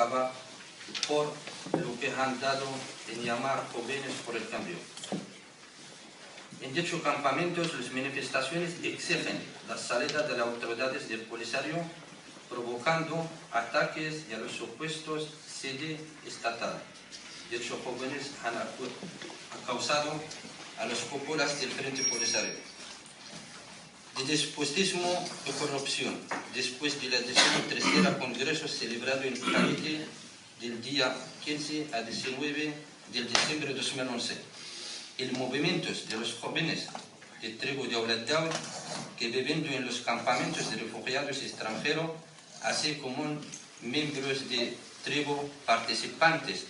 acaba por lo que han dado en llamar jóvenes por el cambio. En dichos campamentos, las manifestaciones exigen la salida de las autoridades del Polisario, provocando ataques a los supuestos sede estatal. Dichos jóvenes han causado a las cúpulas del Frente Polisario de despotismo y corrupción, después de la 13ª Congreso celebrado en Cavite del día 15 a 19 de diciembre de 2011. El movimiento de los jóvenes de tribu de Auladao que viviendo en los campamentos de refugiados extranjeros, así como miembros de tribu participantes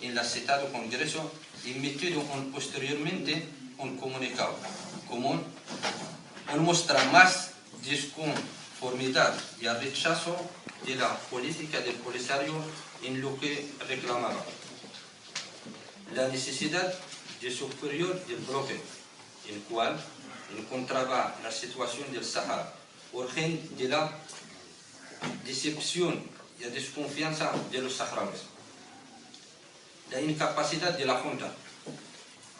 en el citado Congreso, emitieron posteriormente un comunicado común, muestra más disconformidad y el rechazo de la política del Polisario en lo que reclamaba la necesidad de superior del bloque, el cual encontraba la situación del Sahara, origen de la decepción y la desconfianza de los saharauis, la incapacidad de la Junta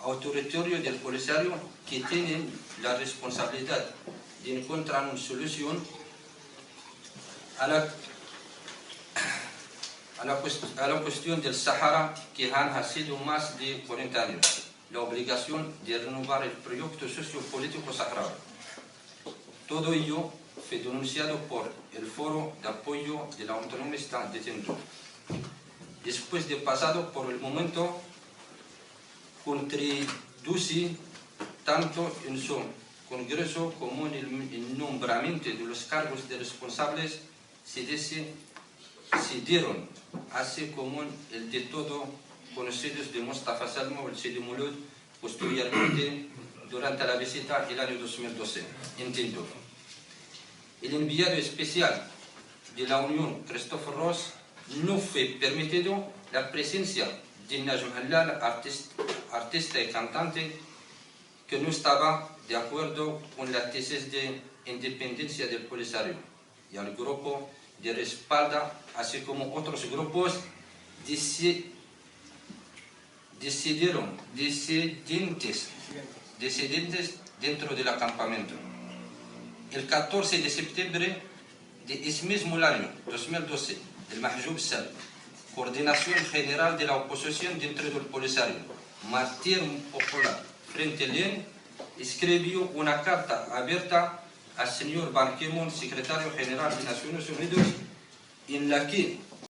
autoritaria del Polisario, que tienen la responsabilidad de encontrar una solución a la cuestión del Sahara, que han sido más de 40 años, la obligación de renovar el proyecto sociopolítico saharaui. Todo ello fue denunciado por el Foro de Apoyo de la Autonomía de Tinduf. Después de pasado por el momento, contribuye tanto en su Congreso como en el nombramiento de los cargos de responsables se dieron, así como el de todo conocidos de Mustafa Salmo, el Sidi Mulud, posteriormente durante la visita el año 2012 en Tinduf. El enviado especial de la Unión, Christopher Ross, no fue permitido la presencia de Najm Halal, artista y cantante, que no estaba de acuerdo con la tesis de independencia del Polisario, y al grupo de respaldo, así como otros grupos disidentes dentro del campamento. El 14 de septiembre de ese mismo año, 2012, el Mahjoub Sal, Coordinación General de la Oposición dentro del Polisario, Mártir Popular Frente Alien, escribió una carta abierta al señor Ban Ki-moon, secretario general de Naciones Unidas, en la que